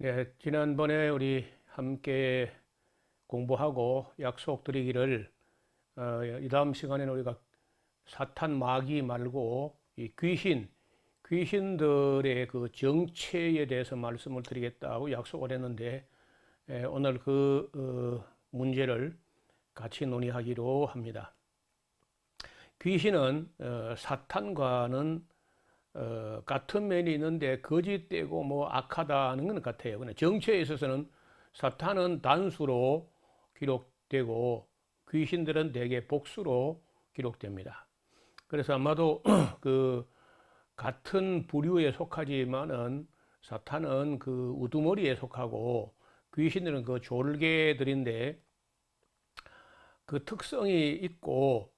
네, 지난번에 우리 함께 공부하고 약속드리기를 이 다음 시간에는 우리가 사탄 마귀 말고 이 귀신들의 그 정체에 대해서 말씀을 드리겠다고 약속을 했는데 오늘 그 문제를 같이 논의하기로 합니다. 귀신은 사탄과는 같은 면이 있는데 거짓되고 뭐 악하다는 건 같아요. 근데 정체에 있어서는 사탄은 단수로 기록되고 귀신들은 대개 복수로 기록됩니다. 그래서 아마도 그 같은 부류에 속하지만은 사탄은 그 우두머리에 속하고 귀신들은 그 졸개들인데 그 특성이 있고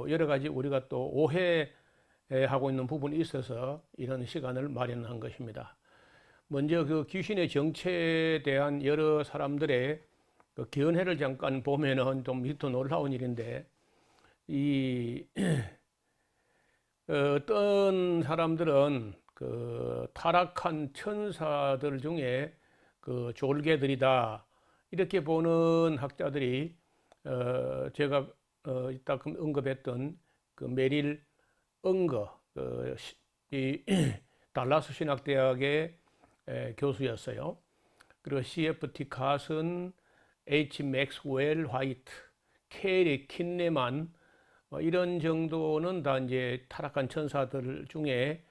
여러 가지 우리가 또 오해하고 있는 부분이 있어서 이런 시간을 마련한 것입니다. 먼저 그 귀신의 정체에 대한 여러 사람들의 그 견해를 잠깐 보면은 좀 밑도 놀라운 일인데 이 어떤 사람들은 그 타락한 천사들 중에 그 졸개들이다 이렇게 보는 학자들이 제가 이따 언급했던 그 메릴 응거 이 달라스 신학대학의 교수였어요. 그리고 CFT 카슨, H 맥스웰 화이트, 케리 킨네만 이런 정도는 다 이제 타락한 천사들 중에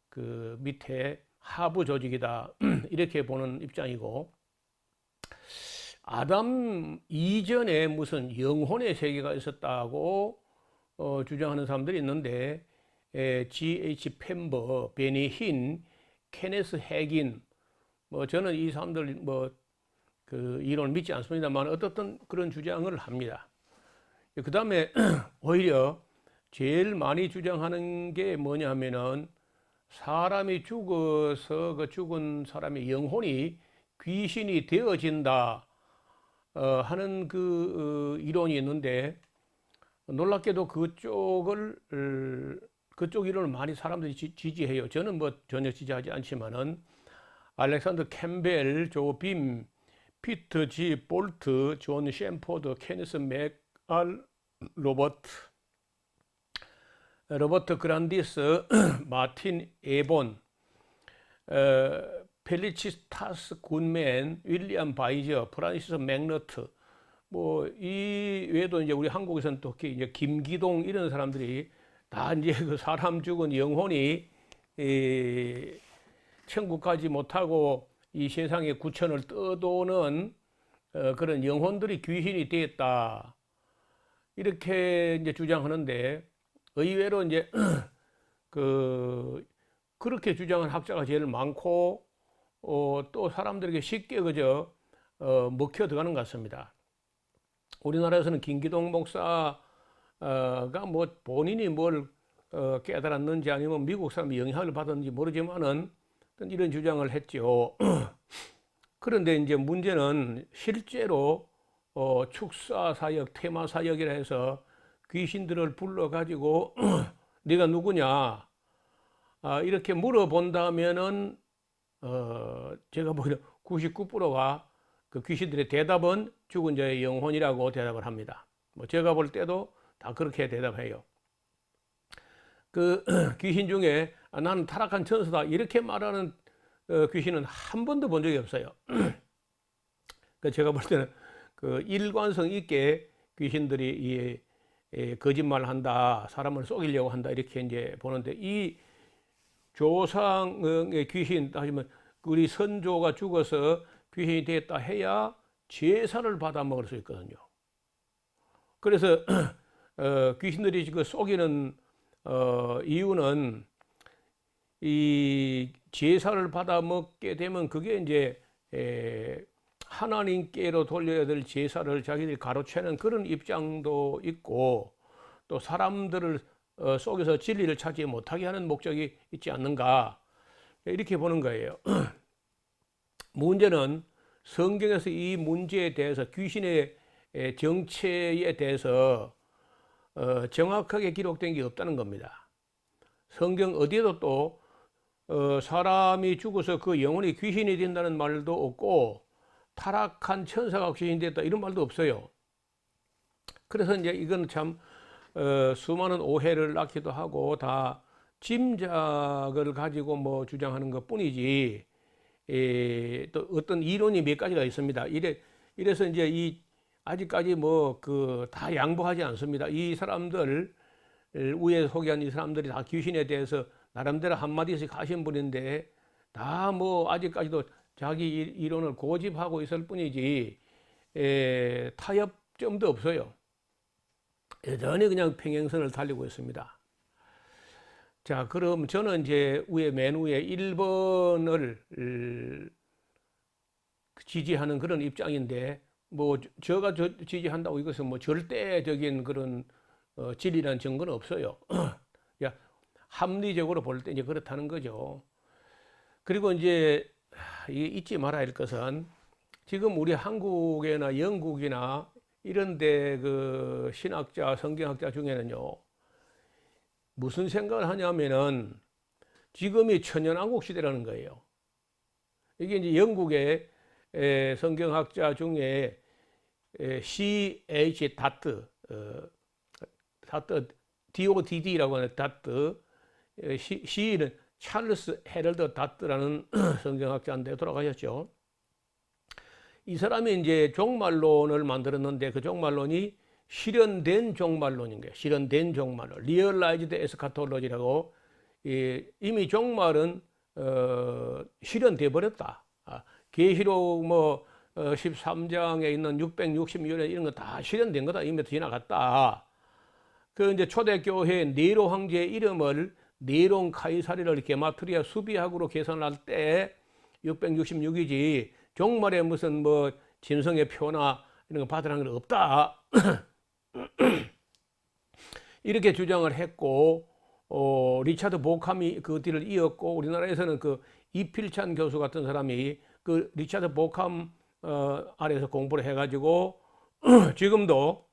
그 밑에 하부 조직이다 이렇게 보는 입장이고, 아담 이전에 무슨 영혼의 세계가 있었다고 주장하는 사람들이 있는데 G.H. 펜버, 베니 힌, 케네스 해긴 뭐 저는 이 사람들 뭐 그 이론을 믿지 않습니다만 어떻든 그런 주장을 합니다. 그 다음에 오히려 제일 많이 주장하는 게 뭐냐 하면은 사람이 죽어서 그 죽은 사람의 영혼이 귀신이 되어진다 하는 그 이론이 있는데, 놀랍게도 그쪽 이론을 많이 사람들이 지지해요. 저는 뭐 전혀 지지하지 않지만은 알렉산더 캠벨, 조 빔, 피터 G 볼트, 존 쉔포드, 케니스 맥알, 로버트 그란디스, 마틴 에본, 펠리치스타스 굿맨, 윌리엄 바이저, 프란시스 맥너트, 뭐 이 외에도 이제 우리 한국에서는 또 이제 김기동 이런 사람들이 다 이제 그 사람 죽은 영혼이 천국 가지 못하고 이 세상의 구천을 떠도는 그런 영혼들이 귀신이 되었다 이렇게 이제 주장하는데, 의외로 이제 그렇게 주장한 학자가 제일 많고 또 사람들에게 쉽게 그저 먹혀 들어가는 것 같습니다. 우리나라에서는 김기동 목사가 뭐 본인이 뭘 깨달았는지 아니면 미국 사람이 영향을 받았는지 모르지만은 이런 주장을 했죠. 그런데 이제 문제는 실제로 축사 사역, 테마 사역이라 해서 귀신들을 불러 가지고 네가 누구냐 이렇게 물어본다면은 제가 보기에는 99%가 그 귀신들의 대답은 죽은 자의 영혼이라고 대답을 합니다. 뭐 제가 볼 때도 다 그렇게 대답해요. 그 귀신 중에 나는 타락한 천사다 이렇게 말하는 귀신은 한 번도 본 적이 없어요. 그 제가 볼 때는 그 일관성 있게 귀신들이 거짓말을 한다, 사람을 속이려고 한다 이렇게 이제 보는데, 이 조상의 귀신 하시면 우리 선조가 죽어서 귀신이 됐다 해야 제사를 받아 먹을 수 있거든요. 그래서 귀신들이 그 속이는 이유는 이 제사를 받아 먹게 되면 그게 이제 하나님께로 돌려야 될 제사를 자기들이 가로채는 그런 입장도 있고, 또 사람들을 속에서 진리를 찾지 못하게 하는 목적이 있지 않는가 이렇게 보는 거예요. 문제는 성경에서 이 문제에 대해서 귀신의 정체에 대해서 정확하게 기록된 게 없다는 겁니다. 성경 어디에도 또 사람이 죽어서 그 영혼이 귀신이 된다는 말도 없고 타락한 천사가 귀신이 됐다 이런 말도 없어요. 그래서 이제 이건 참 수많은 오해를 낳기도 하고 다 짐작을 가지고 뭐 주장하는 것 뿐이지, 또 어떤 이론이 몇 가지가 있습니다. 이래서 이제 이 아직까지 뭐 그 다 양보하지 않습니다. 이 사람들 위에 소개한 이 사람들이 다 귀신에 대해서 나름대로 한마디씩 하신 분인데 다 뭐 아직까지도 자기 이론을 고집하고 있을 뿐이지 타협점도 없어요. 여전히 그냥 평행선을 달리고 있습니다. 자, 그럼 저는 이제 맨 위에 1번을 지지하는 그런 입장인데, 뭐 제가 지지한다고 이것은 뭐 절대적인 그런 진리라는 증거는 없어요. 야, 합리적으로 볼 때 이제 그렇다는 거죠. 그리고 이제 잊지 말아야 할 것은 지금 우리 한국이나 영국이나 이런 데 그 신학자, 성경학자 중에는요, 무슨 생각을 하냐면은 지금이 천연왕국 시대라는 거예요. 이게 이제 영국의 성경학자 중에 C.H. 다트, DODD라고 하는 다트, C는 찰스 헤럴드 다트라는 성경학자인데 돌아가셨죠. 이 사람이 이제 종말론을 만들었는데 그 종말론이 실현된 종말론인 거예요. 실현된 종말론, 리얼라이즈드 에스카톨로지라고, 이미 종말은 실현돼 버렸다. 계시록 뭐 13장에 있는 666년 이런 거 다 실현된 거다. 이미 지나갔다. 그 이제 초대교회 네로 황제의 이름을 네론 카이사리를 게마트리아 수비학으로 계산할 때 666이지 종말에 무슨 뭐 짐승의 표나 이런 거 받으라는 건 없다. 이렇게 주장을 했고, 리차드 보캄이 그 뒤를 이었고, 우리나라에서는 그 이필찬 교수 같은 사람이 그 리차드 보캄 아래에서 공부를 해가지고 지금도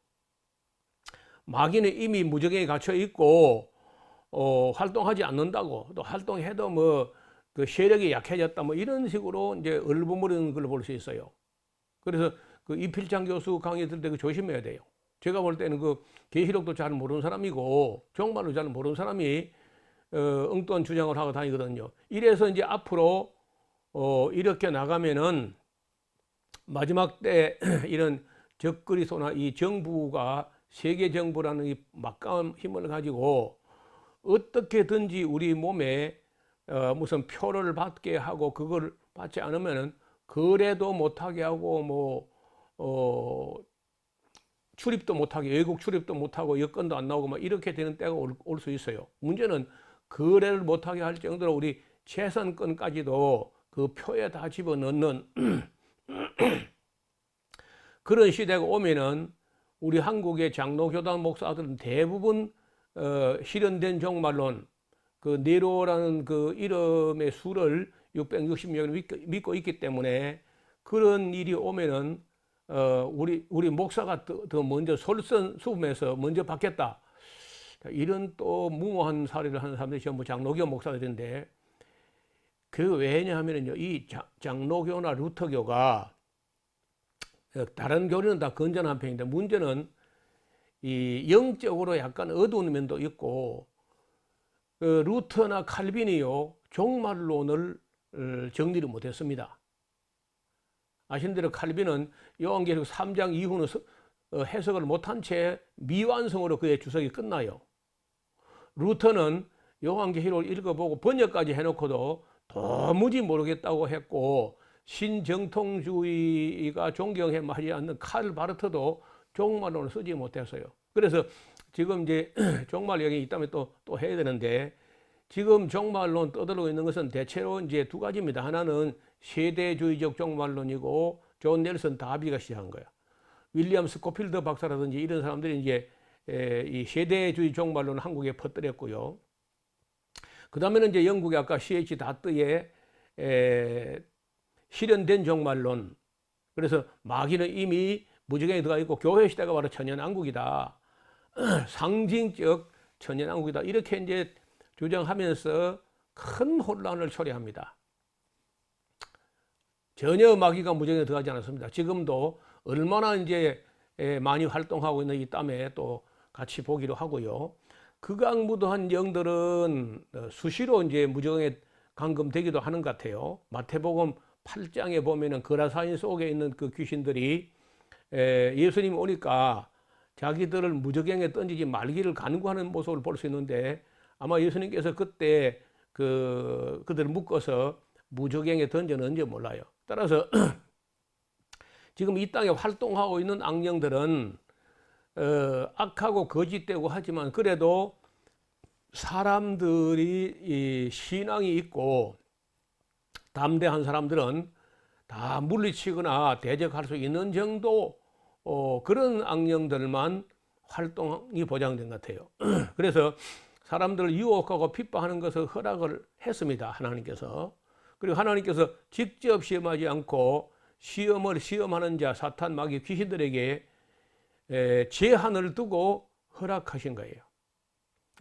마귀는 이미 무적에 갇혀 있고 활동하지 않는다고, 또 활동해도 뭐 그 세력이 약해졌다 뭐 이런 식으로 이제 얼버무리는 걸 볼 수 있어요. 그래서 그 이필찬 교수 강의 들을 때 그 조심해야 돼요. 제가 볼 때는 그 계시록도 잘 모르는 사람이고 종말도 잘 모르는 사람이 엉뚱한 주장을 하고 다니거든요. 이래서 이제 앞으로 이렇게 나가면은 마지막 때 이런 적그리스도나 이 정부가 세계 정부라는 이 막강한 힘을 가지고 어떻게든지 우리 몸에 무슨 표를 받게 하고 그걸 받지 않으면은 거래도 못하게 하고 뭐 출입도 못하게, 외국 출입도 못하고 여권도 안 나오고 막 이렇게 되는 때가 올 수 있어요. 문제는 거래를 못하게 할 정도로 우리 재산권까지도 그 표에 다 집어넣는 그런 시대가 오면은 우리 한국의 장로교단 목사들은 대부분 실현된 종말론, 그 네로라는 그 이름의 수를 666을 믿고 있기 때문에 그런 일이 오면은 우리 목사가 더 먼저 솔선수범해서 먼저 받겠다. 이런 또 무모한 사례를 하는 사람들이 전부 장로교 목사들인데, 그 왜냐하면요, 이 장로교나 루터교가 다른 교리는 다 건전한 편인데 문제는 이 영적으로 약간 어두운 면도 있고, 루터나 칼빈이요 종말론을 정리를 못했습니다. 아시는 대로 칼빈은 요한계시록 3장 이후는 해석을 못한 채 미완성으로 그의 주석이 끝나요. 루터는 요한계시록을 읽어보고 번역까지 해놓고도 도무지 모르겠다고 했고, 신정통주의가 존경해 마지 않는 칼 바르트도 종말론을 쓰지 못했어요. 그래서 지금 이제 종말 얘기 있다면 또 해야 되는데, 지금 종말론 떠들고 있는 것은 대체로 이제 두 가지입니다. 하나는 세대주의적 종말론이고, 존 넬슨 다비가 시작한 거야. 윌리엄 스코필드 박사라든지 이런 사람들이 이제 이 세대주의 종말론을 한국에 퍼뜨렸고요. 그 다음에는 이제 영국의 아까 C.H. 다트의 실현된 종말론. 그래서 마귀는 이미 무지개에 들어가 있고 교회 시대가 바로 천연왕국이다. 상징적 천연왕국이다. 이렇게 이제 주장하면서 큰 혼란을 초래합니다. 전혀 마귀가 무정에 들어가지 않았습니다. 지금도 얼마나 이제 많이 활동하고 있는 이 땀에 또 같이 보기로 하고요. 극악무도한 영들은 수시로 이제 무정에 감금되기도 하는 것 같아요. 마태복음 8장에 보면은 거라사인 속에 있는 그 귀신들이 예수님 오니까 자기들을 무저갱에 던지지 말기를 간구하는 모습을 볼 수 있는데, 아마 예수님께서 그때 그들을 묶어서 무저갱에 던졌는지 몰라요. 따라서 지금 이 땅에 활동하고 있는 악령들은 악하고 거짓되고 하지만, 그래도 사람들이 이 신앙이 있고 담대한 사람들은 다 물리치거나 대적할 수 있는 정도 그런 악령들만 활동이 보장된 것 같아요. 그래서 사람들을 유혹하고 핍박하는 것을 허락을 했습니다, 하나님께서. 그리고 하나님께서 직접 시험하지 않고 시험을 시험하는 자, 사탄, 마귀, 귀신들에게 제한을 두고 허락하신 거예요.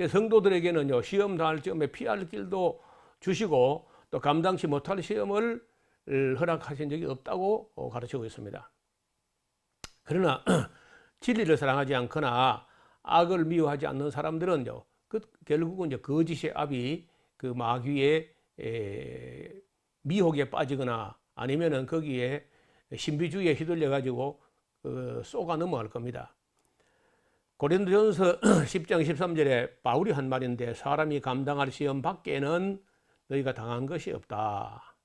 성도들에게는요, 시험 당할 즈음에 피할 길도 주시고 또 감당치 못할 시험을 허락하신 적이 없다고 가르치고 있습니다. 그러나 진리를 사랑하지 않거나 악을 미워하지 않는 사람들은요, 결국은 이제 거짓의 압이 그 마귀의 미혹에 빠지거나 아니면은 거기에 신비주의에 휘둘려 가지고 쏘가 넘어갈 겁니다. 고린도전서 10장 13절에 바울이 한 말인데, 사람이 감당할 시험 밖에는 너희가 당한 것이 없다.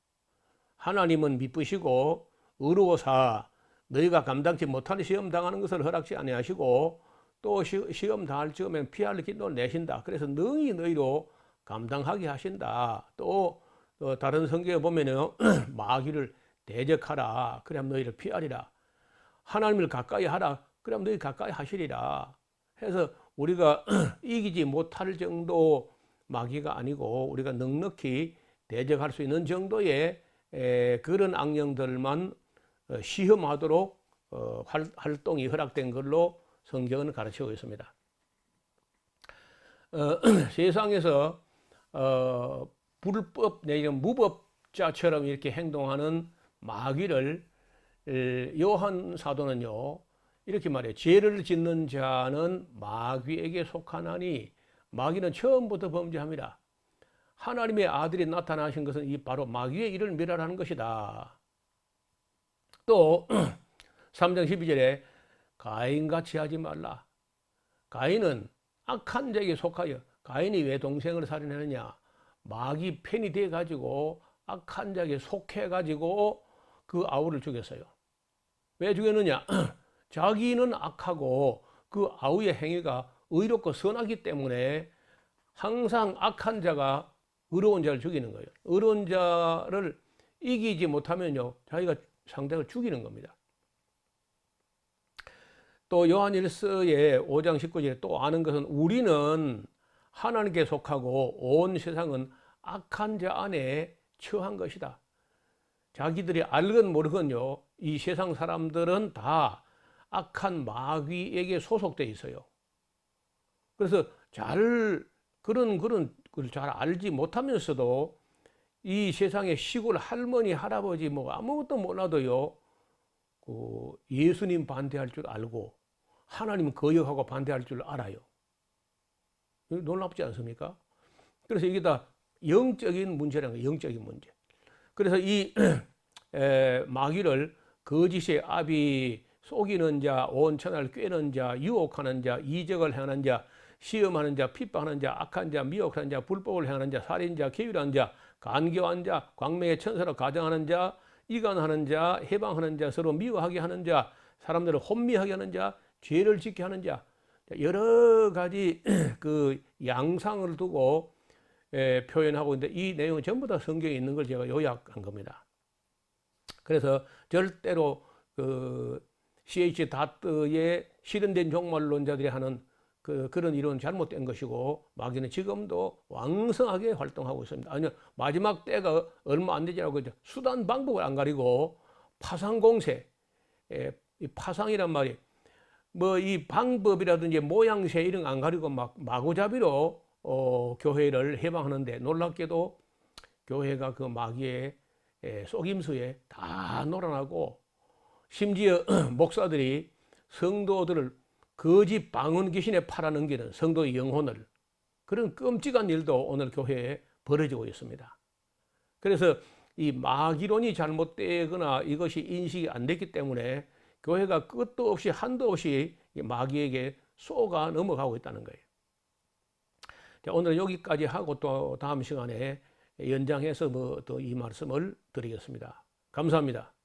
하나님은 미쁘시고 의로우사 너희가 감당치 못할 시험 당하는 것을 허락지 아니하시고 또 시험 당할 즈음엔 피할 길도 내신다. 그래서 능히 너희로 감당하게 하신다. 또 다른 성경에 보면은 마귀를 대적하라. 그럼 너희를 피하리라. 하나님을 가까이 하라. 그럼 너희 가까이 하시리라. 해서 우리가 이기지 못할 정도 마귀가 아니고 우리가 넉넉히 대적할 수 있는 정도의 그런 악령들만 시험하도록 활동이 허락된 걸로 성경은 가르치고 있습니다. 세상에서 불법 내지는 무법자처럼 이렇게 행동하는 마귀를 요한 사도는요, 이렇게 말해요. 죄를 짓는 자는 마귀에게 속하나니 마귀는 처음부터 범죄합니다. 하나님의 아들이 나타나신 것은 이 바로 마귀의 일을 멸하라는 것이다. 또 3장 12절에 가인같이 하지 말라. 가인은 악한 자에게 속하여, 가인이 왜 동생을 살인했느냐? 마귀 팬이 돼 가지고 악한 자에게 속해 가지고 그 아우를 죽였어요. 왜 죽였느냐? 자기는 악하고 그 아우의 행위가 의롭고 선하기 때문에 항상 악한 자가 의로운 자를 죽이는 거예요. 의로운 자를 이기지 못하면요, 자기가 상대를 죽이는 겁니다. 또 요한일서의 5장 19절에 또 아는 것은 우리는 하나님께 속하고 온 세상은 악한 자 안에 처한 것이다. 자기들이 알건 모르건요, 이 세상 사람들은 다 악한 마귀에게 소속되어 있어요. 그래서 그런 걸 잘 알지 못하면서도 이 세상의 시골 할머니, 할아버지 뭐 아무것도 몰라도요, 예수님 반대할 줄 알고 하나님 거역하고 반대할 줄 알아요. 놀랍지 않습니까? 그래서 이게 다 영적인 문제라는 거예요. 영적인 문제. 그래서 이 마귀를 거짓의 압이 속이는 자, 온 천하를 꿰는 자, 유혹하는 자, 이적을 행하는 자, 시험하는 자, 핍박하는 자, 악한 자, 미혹하는 자, 불법을 행하는 자, 살인자, 계율한 자, 간교한 자, 광명의 천사로 가정하는 자, 이간하는 자, 해방하는 자, 서로 미워하게 하는 자, 사람들을 혼미하게 하는 자, 죄를 짓게 하는 자, 여러 가지 그 양상을 두고 표현하고 있는데, 이 내용은 전부 다 성경에 있는 걸 제가 요약한 겁니다. 그래서 절대로 C.H. 다트의 실현된 종말론자들이 하는 그런 이론은 잘못된 것이고, 마귀는 지금도 왕성하게 활동하고 있습니다. 아니요, 마지막 때가 얼마 안 되지라고 수단 방법을 안 가리고 파상공세, 이 파상이란 말이 뭐 이 방법이라든지 모양새 이런 거 안 가리고 막 마구잡이로 교회를 해방하는데 놀랍게도 교회가 그 마귀의 속임수에 다 놀아나고 심지어 목사들이 성도들을 거짓 방언 귀신에 팔아넘기는 성도의 영혼을 그런 끔찍한 일도 오늘 교회에 벌어지고 있습니다. 그래서 이 마귀론이 잘못되거나 이것이 인식이 안 됐기 때문에 교회가 끝도 없이 한도 없이 마귀에게 쏘가 넘어가고 있다는 거예요. 자, 오늘은 여기까지 하고 또 다음 시간에 연장해서 또 이 말씀을 드리겠습니다. 감사합니다.